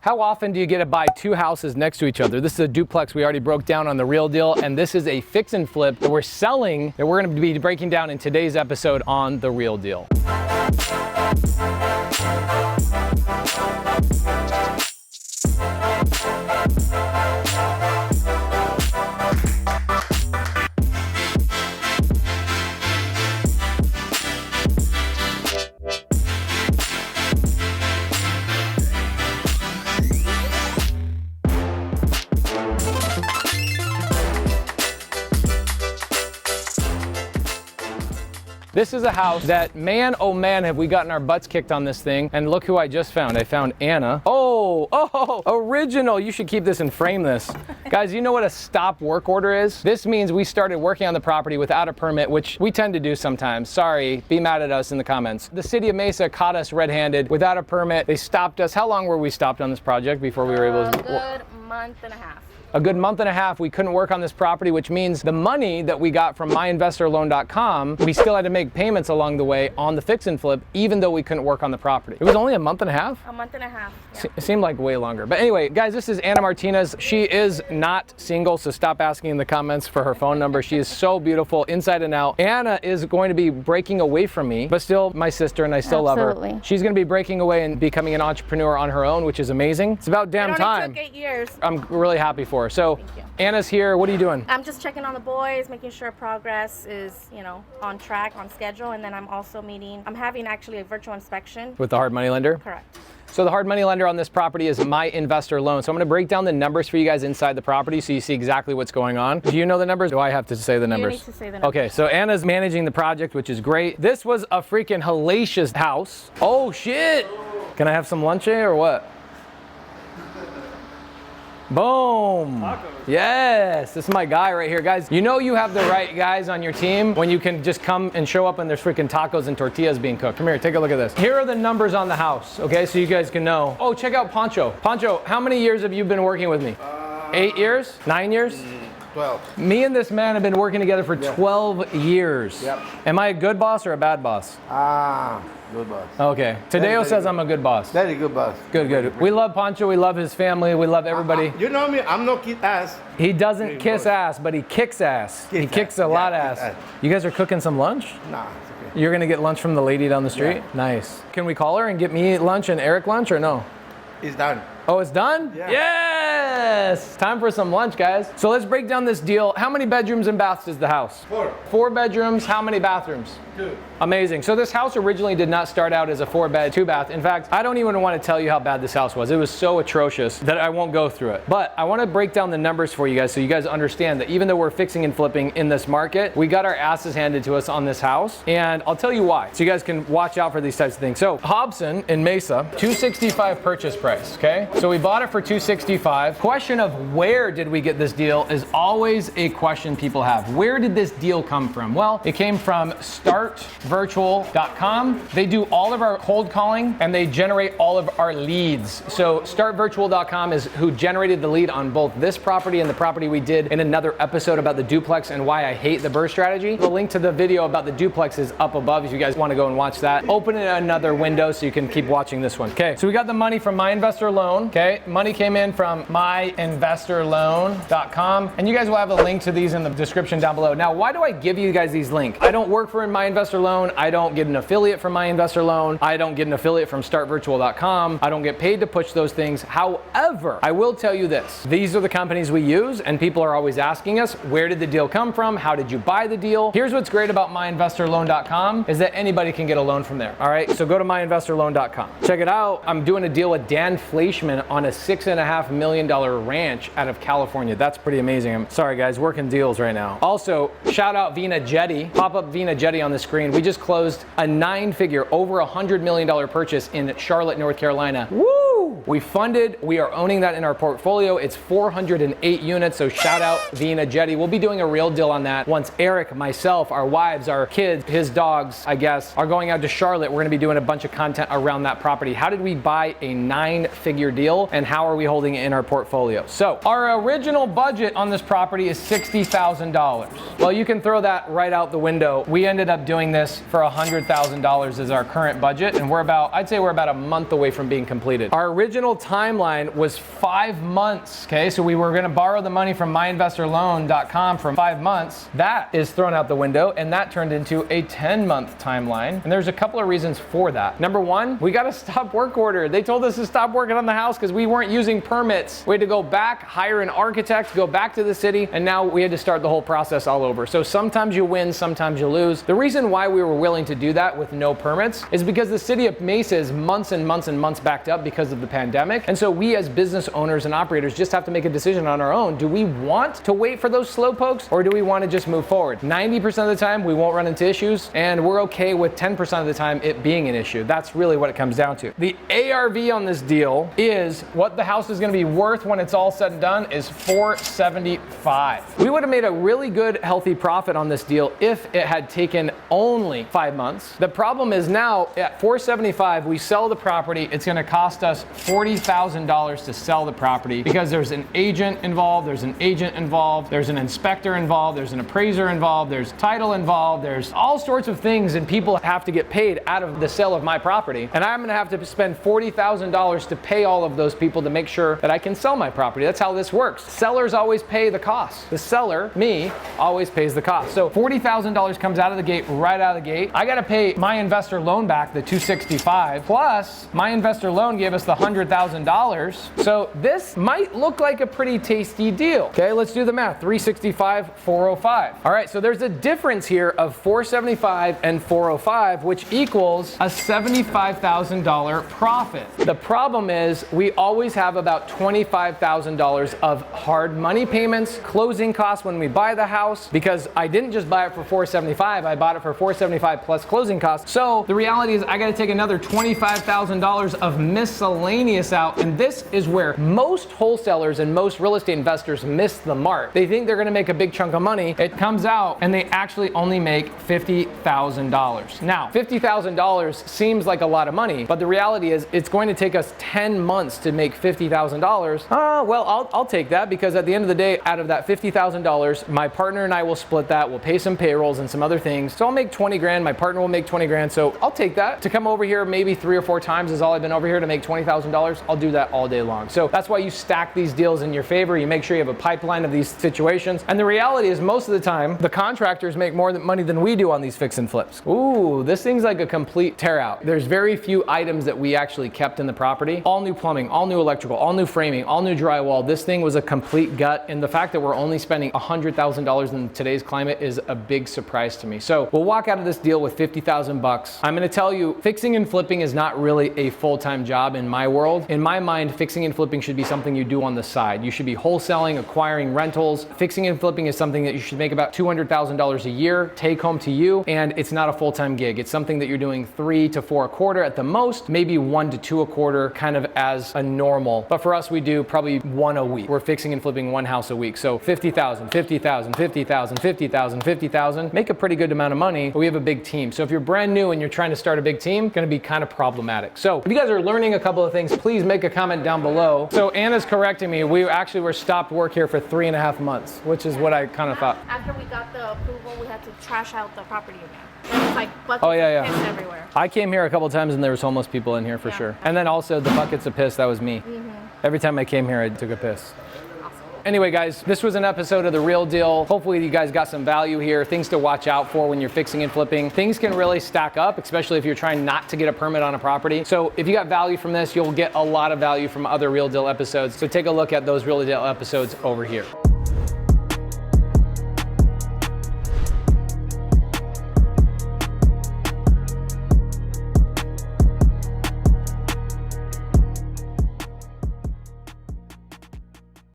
How often do you get to buy two houses next to each other? This is a duplex we already broke down on The Real Deal, and this is a fix and flip that we're selling that we're going to be breaking down in today's episode on The Real Deal. This is a house that, man, oh man, have we gotten our butts kicked on this thing. And look who I just found. I found Anna. Oh, original. You should keep this and frame this. Guys, you know what a stop work order is? This means we started working on the property without a permit, which we tend to do sometimes. Sorry, be mad at us in the comments. The city of Mesa caught us red-handed without a permit. They stopped us. How long were we stopped on this project before we were able to? A good month and a half. A good month and a half, we couldn't work on this property, which means the money that we got from MyInvestorLoan.com, we still had to make payments along the way on the fix and flip, even though we couldn't work on the property. It was only a month and a half? A month and a half, yeah. It seemed like way longer. But anyway, guys, this is Anna Martinez. She is not single, so stop asking in the comments for her phone number. She is so beautiful inside and out. Anna is going to be breaking away from me, but still my sister, and I still love her. She's going to be breaking away and becoming an entrepreneur on her own, which is amazing. It's about damn time. It took 8 years. I'm really happy for her. So Anna's here. What are you doing? I'm just checking on the boys, making sure progress is, on track, on schedule. And then I'm also I'm having actually a virtual inspection. With the hard money lender? Correct. So the hard money lender on this property is MyInvestorLoan. So I'm going to break down the numbers for you guys inside the property so you see exactly what's going on. Do you know the numbers? Do I have to say the numbers? You need to say the numbers. Okay, so Anna's managing the project, which is great. This was a freaking hellacious house. Oh shit! Can I have some lunch or what? Boom. Tacos. Yes, this is my guy right here. Guys, you know you have the right guys on your team when you can just come and show up and there's freaking tacos and tortillas being cooked. Come here, take a look at this. Here are the numbers on the house, okay, so you guys can know. Oh, check out Pancho. Pancho, how many years have you been working with me? 8 years? 9 years? 12. Me and this man have been working together for 12 years. Yep. Am I a good boss or a bad boss? Good boss. Okay. Tadeo says I'm a good boss. Very good boss. Good. We love Pancho. We love his family. We love everybody. You know me, I'm no kiss ass. He doesn't kiss ass, but he kicks ass. He kicks a lot of ass. You guys are cooking some lunch? Nah, it's okay. You're going to get lunch from the lady down the street? Yeah. Nice. Can we call her and get me lunch and Eric lunch or no? It's done. Oh, it's done? Yeah. Yes! Time for some lunch, guys. So let's break down this deal. How many bedrooms and baths is the house? 4. 4 bedrooms. How many bathrooms? 2. Amazing. So this house originally did not start out as a 4-bed, 2-bath. In fact, I don't even want to tell you how bad this house was. It was so atrocious that I won't go through it. But I want to break down the numbers for you guys so you guys understand that even though we're fixing and flipping in this market, we got our asses handed to us on this house. And I'll tell you why, so you guys can watch out for these types of things. So Hobson in Mesa, $265 purchase price, okay? So we bought it for $265. Question of where did we get this deal is always a question people have. Where did this deal come from? Well, it came from StartVirtual.com. They do all of our cold calling and they generate all of our leads. So StartVirtual.com is who generated the lead on both this property and the property we did in another episode about the duplex and why I hate the BRRRR strategy. The link to the video about the duplex is up above if you guys want to go and watch that. Open it another window so you can keep watching this one. Okay, so we got the money from MyInvestorLoan. Okay, money came in from MyInvestorLoan.com, and you guys will have a link to these in the description down below. Now, why do I give you guys these links? I don't work for MyInvestorLoan. I don't get an affiliate from MyInvestorLoan. I don't get an affiliate from StartVirtual.com. I don't get paid to push those things. However, I will tell you this. These are the companies we use, and people are always asking us, where did the deal come from? How did you buy the deal? Here's what's great about MyInvestorLoan.com is that anybody can get a loan from there. All right, so go to MyInvestorLoan.com. Check it out. I'm doing a deal with Dan Fleischman on a $6.5 million ranch out of California. That's pretty amazing. I'm sorry guys, working deals right now. Also, shout out Vina Jetty. Pop up Vina Jetty on the screen. We just closed a 9-figure, over $100 million purchase in Charlotte, North Carolina. Woo! We funded, we are owning that in our portfolio. It's 408 units, so shout out Vina Jetty. We'll be doing a real deal on that once Eric, myself, our wives, our kids, his dogs, I guess, are going out to Charlotte. We're gonna be doing a bunch of content around that property. How did we buy a 9-figure deal and how are we holding it in our portfolio? So our original budget on this property is $60,000. Well, you can throw that right out the window. We ended up doing this for $100,000 as our current budget, and I'd say we're about a month away from being completed. Our original timeline was 5 months, okay? So we were gonna borrow the money from MyInvestorLoan.com for 5 months. That is thrown out the window, and that turned into a 10-month timeline. And there's a couple of reasons for that. Number one, we got a stop work order. They told us to stop working on the house because we weren't using permits. We had to go back, hire an architect, go back to the city, and now we had to start the whole process all over. So sometimes you win, sometimes you lose. The reason why we were willing to do that with no permits is because the city of Mesa is months and months and months backed up because of the pandemic. And so we as business owners and operators just have to make a decision on our own. Do we want to wait for those slow pokes, or do we want to just move forward? 90% of the time we won't run into issues, and we're okay with 10% of the time it being an issue. That's really what it comes down to. The ARV on this deal is what the house is going to be worth when it's all said and done is $475. We would have made a really good healthy profit on this deal if it had taken only 5 months. The problem is now at $475 we sell the property. It's going to cost us $40,000 to sell the property because there's an agent involved, there's an an inspector involved, there's an appraiser involved, there's title involved, there's all sorts of things, and people have to get paid out of the sale of my property. And I'm going to have to spend $40,000 to pay all of those people to make sure that I can sell my property. That's how this works. Sellers always pay the cost. The seller, me, always pays the cost. So $40,000 comes out of the gate, right out of the gate. I got to pay my investor loan back the $265, plus my investor loan gave us the $100,000. So this might look like a pretty tasty deal. Okay, let's do the math. 365, 405. All right, so there's a difference here of 475 and 405, which equals a $75,000 profit. The problem is we always have about $25,000 of hard money payments, closing costs when we buy the house, because I didn't just buy it for 475, I bought it for 475 plus closing costs. So the reality is I got to take another $25,000 of miscellaneous out, and this is where most wholesalers and most real estate investors miss the mark. They think they're going to make a big chunk of money. It comes out and they actually only make $50,000. Now, $50,000 seems like a lot of money, but the reality is it's going to take us 10 months to make $50,000. Well, I'll take that, because at the end of the day, out of that $50,000, my partner and I will split that. We'll pay some payrolls and some other things. So I'll make 20 grand. My partner will make 20 grand. So I'll take that. To come over here maybe 3 or 4 times is all I've been over here to make $20,000. I'll do that all day long. So that's why you stack these deals in your favor. You make sure you have a pipeline of these situations. And the reality is most of the time, the contractors make more money than we do on these fix and flips. Ooh, this thing's like a complete tear out. There's very few items that we actually kept in the property. All new plumbing, all new electrical, all new framing, all new drywall. This thing was a complete gut. And the fact that we're only spending $100,000 in today's climate is a big surprise to me. So we'll walk out of this deal with 50,000 bucks. I'm going to tell you, fixing and flipping is not really a full-time job in my world. In my mind, fixing and flipping should be something you do on the side. You should be wholesaling, acquiring rentals. Fixing and flipping is something that you should make about $200,000 a year, take home to you, and it's not a full-time gig. It's something that you're doing 3 to 4 a quarter at the most, maybe 1 to 2 a quarter, kind of as a normal. But for us, we do probably 1 a week. We're fixing and flipping 1 house a week. So 50,000, 50,000, 50,000, 50,000, 50,000, make a pretty good amount of money, but we have a big team. So if you're brand new and you're trying to start a big team, going to be kind of problematic. So if you guys are learning a couple of things, please make a comment down below. So Anna's correcting me. We actually were stopped work here for 3.5 months, which is what I kind of thought. After we got the approval, we had to trash out the property again. There was like buckets of piss everywhere. I came here a couple of times and there was homeless people in here for sure. And then also the buckets of piss, that was me. Every time I came here, I took a piss. Anyway, guys, this was an episode of The Real Deal. Hopefully you guys got some value here, things to watch out for when you're fixing and flipping. Things can really stack up, especially if you're trying not to get a permit on a property. So if you got value from this, you'll get a lot of value from other Real Deal episodes. So take a look at those Real Deal episodes over here.